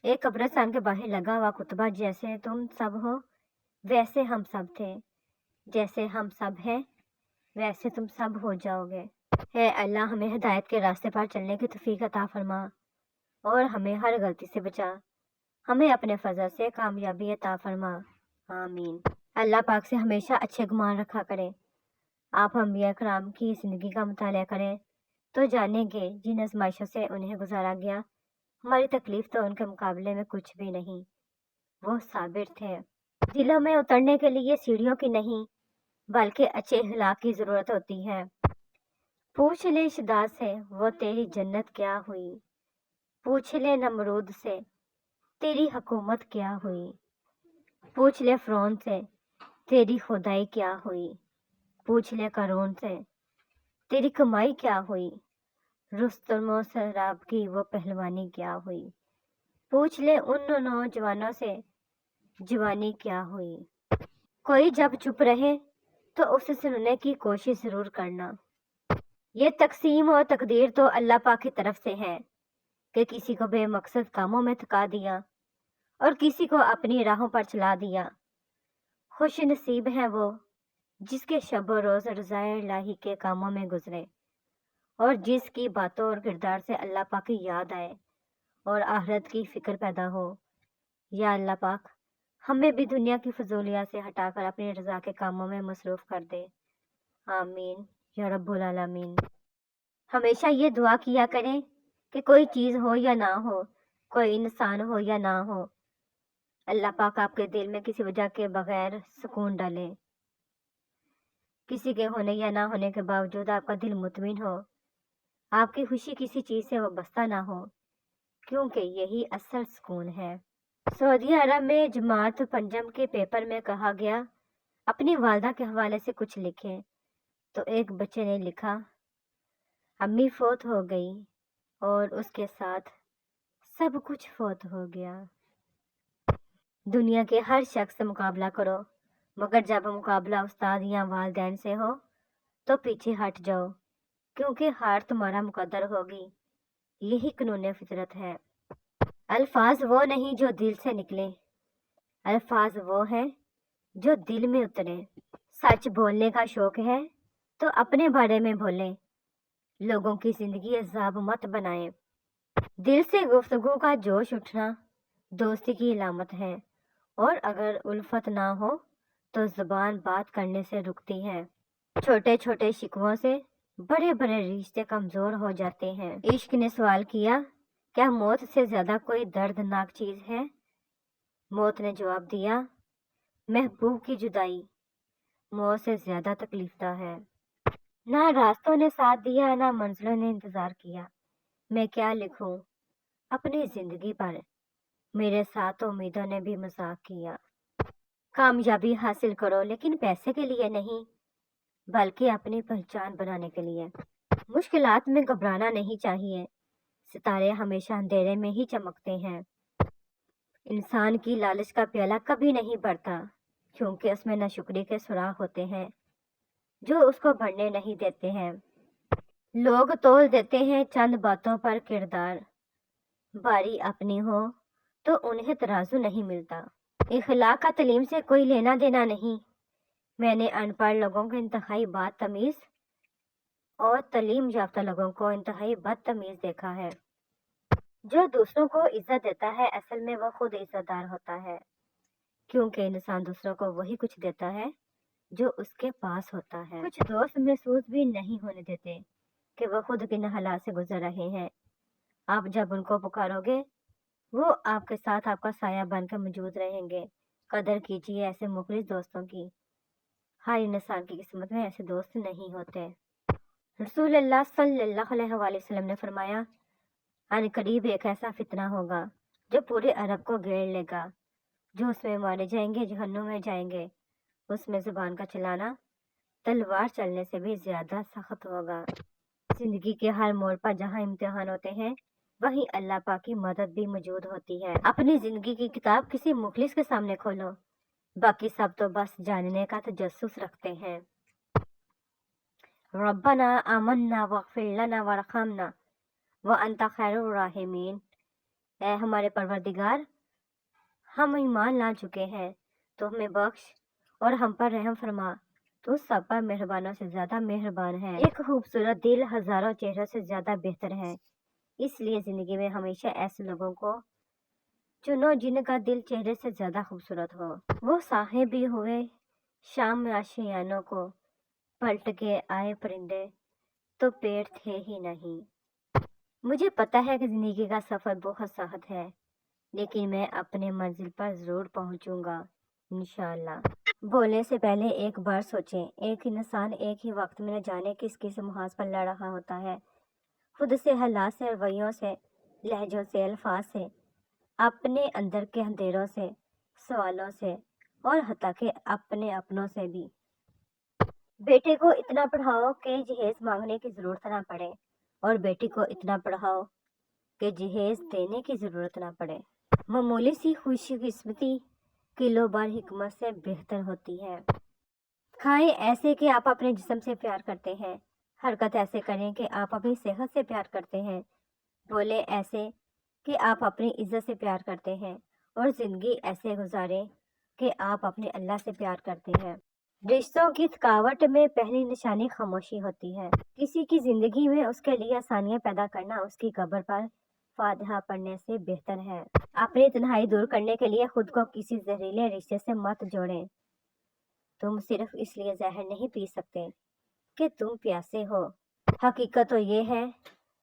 एक कब्रिस्तान के बाहर लगा हुआ कुतबा, जैसे तुम सब हो वैसे हम सब थे, जैसे हम सब हैं वैसे तुम सब हो जाओगे। है अल्लाह, हमें हिदायत के रास्ते पर चलने की तौफीक अता फरमा और हमें हर गलती से बचा, हमें अपने फजल से कामयाबी अता फरमा, आमीन। अल्लाह पाक से हमेशा अच्छे गुमान रखा करें। आप अंबिया कराम की ज़िंदगी का मुताला करें तो जानेंगे जिन आजमाइशों से उन्हें गुजारा गया, हमारी तकलीफ तो उनके मुकाबले में कुछ भी नहीं। वो साबिर थे। दिलों में उतरने के लिए सीढ़ियों की नहीं बल्कि अच्छे अखलाक की ज़रूरत होती है। पूछ ले शिदात से वो तेरी जन्नत क्या हुई, पूछ ले नमरूद से तेरी हुकूमत क्या हुई, पूछ ले फ़िरौन से तेरी खुदाई क्या हुई, पूछ ले कारून से तेरी कमाई क्या हुई, रुस्तम और सराब की वो पहलवानी क्या हुई, पूछ ले उन नौजवानों से जवानी क्या हुई। कोई जब चुप रहे तो उसे सुनने की कोशिश ज़रूर करना। ये तकसीम और तकदीर तो अल्लाह पाक की तरफ से है कि किसी को बेमकसद कामों में थका दिया और किसी को अपनी राहों पर चला दिया। खुश नसीब है वो जिसके शब व रोज़ रज़ाए इलाही के कामों में गुजरे और जिसकी बातों और किरदार से अल्लाह पाक की याद आए और आखिरत की फ़िक्र पैदा हो। या अल्लाह पाक, हमें भी दुनिया की फजूलियात से हटाकर अपनी रज़ा के कामों में मसरूफ़ कर दे, आमीन या रब्बुल आलमीन। हमेशा ये दुआ किया करें कि कोई चीज़ हो या ना हो, कोई इंसान हो या ना हो, अल्लाह पाक आपके दिल में किसी वजह के बगैर सुकून डाले। किसी के होने या ना होने के बावजूद आपका दिल मुतमिन हो, आपकी खुशी किसी चीज़ से वाबस्ता ना हो, क्योंकि यही असल सुकून है। सऊदी अरब में जमात पंजम के पेपर में कहा गया अपनी वालदा के हवाले से कुछ लिखें, तो एक बच्चे ने लिखा, अम्मी फौत हो गई और उसके साथ सब कुछ फौत हो गया। दुनिया के हर शख्स से मुकाबला करो, मगर जब मुकाबला उस्ताद या वालिदैन से हो तो पीछे हट जाओ, क्योंकि हार तुम्हारा मुकद्दर होगी। यही कानून फितरत है। अल्फाज वो नहीं जो दिल से निकले, अल्फाज वो है जो दिल में उतरे। सच बोलने का शौक है तो अपने बारे में बोलें, लोगों की जिंदगी अजाब मत बनाएं। दिल से गुफ्तगू का जोश उठना दोस्ती की अलामत है, और अगर उल्फत ना हो तो ज़ुबान बात करने से रुकती है। छोटे छोटे शिकवों से बड़े बड़े रिश्ते कमज़ोर हो जाते हैं। इश्क ने सवाल किया, क्या मौत से ज़्यादा कोई दर्दनाक चीज़ है? मौत ने जवाब दिया, महबूब की जुदाई मौत से ज़्यादा तकलीफदा है। ना रास्तों ने साथ दिया, ना मंजिलों ने इंतज़ार किया। मैं क्या लिखूं अपनी ज़िंदगी पर, मेरे साथ उम्मीदों ने भी मजाक किया। कामयाबी हासिल करो लेकिन पैसे के लिए नहीं, बल्कि अपनी पहचान बनाने के लिए। मुश्किलात में घबराना नहीं चाहिए, सितारे हमेशा अंधेरे में ही चमकते हैं। इंसान की लालच का प्याला कभी नहीं भरता, क्योंकि उसमें नाशुक्री के सुराख होते हैं जो उसको भरने नहीं देते हैं। लोग तोल देते हैं चंद बातों पर किरदार, बारी अपनी हो तो उन्हें तराजू नहीं मिलता। इखलाक का तलीम से कोई लेना देना नहीं। मैंने अनपढ़ लोगों को इंतहाई बदतमीज और तलीम याफ्ता लोगों को इंतहाई बदतमीज देखा है। जो दूसरों को इज्जत देता है असल में वो खुद इज्जतदार होता है, क्योंकि इंसान दूसरों को वही कुछ देता है जो उसके पास होता है। कुछ दोस्त महसूस भी नहीं होने देते कि वो खुद किन हालात से गुजर रहे हैं। आप जब उनको पुकारोगे वो आपके साथ आपका साया बनकर मौजूद रहेंगे। कदर कीजिए ऐसे मुखलिस दोस्तों की। हर इंसान की किस्मत में ऐसे दोस्त नहीं होते। रसूलुल्लाह सल्लल्लाहु अलैहि वसल्लम ने फरमाया, अन करीब एक ऐसा फितना होगा जो पूरे अरब को घेर लेगा। जो उसमें मारे जाएंगे जहन्नुम में जाएंगे। उसमें जुबान का चलाना तलवार चलने से भी ज्यादा सख्त होगा। जिंदगी के हर मोड़ पर जहाँ इम्तिहान होते हैं वहीं अल्लाह पाक की मदद भी मौजूद होती है। अपनी जिंदगी की किताब किसी मुखलिस के सामने खोलो, बाकी सब तो बस जानने का तजस्सुस रखते हैं। रब्बना आमन्ना वग़फिर लना वरहमना व अंता खैरुर राहिमीन। اے ہمارے پروردگار، ہم ایمان لا چکے ہیں، تو ہمیں بخش اور ہم پر رحم فرما، تو سب پر مہربانوں سے زیادہ مہربان ہے۔ ایک خوبصورت دل ہزاروں چہروں سے زیادہ بہتر ہے، اس لیے زندگی میں ہمیشہ ایسے لوگوں کو چنو جن کا دل چہرے سے زیادہ خوبصورت ہو۔ وہ صاحب بھی ہوئے شام میں آشیانوں کو، پلٹ کے آئے پرندے تو پیڑ تھے ہی نہیں۔ مجھے پتا ہے کہ زندگی کا سفر بہت سخت ہے، لیکن میں اپنے منزل پر ضرور پہنچوں گا انشاءاللہ۔ بولنے سے پہلے ایک بار سوچیں، ایک انسان ایک ہی وقت میں نہ جانے کس کس محاذ پر لڑ رہا ہوتا ہے، خود سے، حالات سے، رویوں سے، لہجوں سے، الفاظ سے، اپنے اندر کے اندھیروں سے، سوالوں سے، اور حتیٰ کہ اپنے اپنوں سے بھی۔ بیٹے کو اتنا پڑھاؤ کہ جہیز مانگنے کی ضرورت نہ پڑے، اور بیٹی کو اتنا پڑھاؤ کہ جہیز دینے کی ضرورت نہ پڑے۔ معمولی سی خوش قسمتی کلو بار حکمت سے بہتر ہوتی ہے۔ کھائیں ایسے کہ آپ اپنے جسم سے پیار کرتے ہیں، حرکت ایسے کریں کہ آپ اپنی صحت سے پیار کرتے ہیں، بولیں ایسے کہ آپ اپنی عزت سے پیار کرتے ہیں، اور زندگی ایسے گزاریں کہ آپ اپنے اللہ سے پیار کرتے ہیں۔ رشتوں کی تھکاوٹ میں پہلی نشانی خاموشی ہوتی ہے۔ کسی کی زندگی میں اس کے لیے آسانیاں پیدا کرنا اس کی قبر پر فاتحہ پڑھنے سے بہتر ہے۔ اپنی تنہائی دور کرنے کے لیے خود کو کسی زہریلے رشتے سے مت جوڑیں۔ تم صرف اس لیے زہر نہیں پی سکتے کہ تم پیاسے ہو۔ حقیقت تو یہ ہے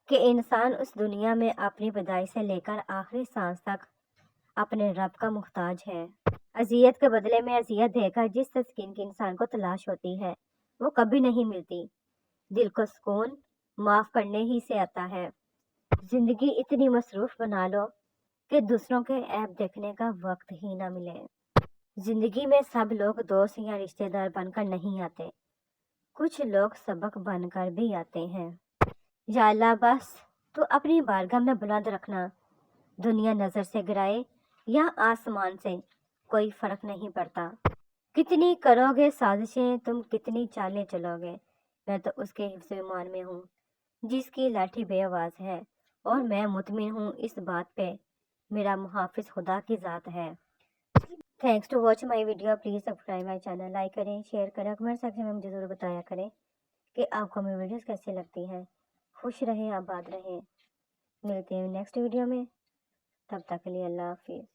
کہ انسان اس دنیا میں اپنی پیدائش سے لے کر آخری سانس تک اپنے رب کا محتاج ہے۔ اذیت کے بدلے میں اذیت دے کر جس تسکین کی انسان کو تلاش ہوتی ہے، وہ کبھی نہیں ملتی۔ دل کو سکون معاف کرنے ہی سے آتا ہے۔ زندگی اتنی مصروف بنا لو کہ دوسروں کے عیب دیکھنے کا وقت ہی نہ ملے۔ زندگی میں سب لوگ دوست یا رشتہ دار بن کر نہیں آتے، کچھ لوگ سبق بن کر بھی آتے ہیں۔ یا اللہ بس تو اپنی بارگاہ میں بلند رکھنا، دنیا نظر سے گرائے یا آسمان سے، کوئی فرق نہیں پڑتا۔ کتنی کرو گے سازشیں تم، کتنی چالیں چلو گے، میں تو اس کے حفظ ایمان میں ہوں جس کی لاٹھی بے آواز ہے، اور میں مطمئن ہوں اس بات پہ، میرا محافظ خدا کی ذات ہے۔ Thanks to watch my video, please subscribe my channel, like کریں، شیئر کریں، کمنٹ سیکشن میں مجھے ضرور بتایا کریں کہ آپ کو میری ویڈیوز کیسی لگتی ہیں۔ خوش رہیں، آباد رہیں، ملتے ہیں نیکسٹ ویڈیو میں، تب تک کے لیے اللہ حافظ۔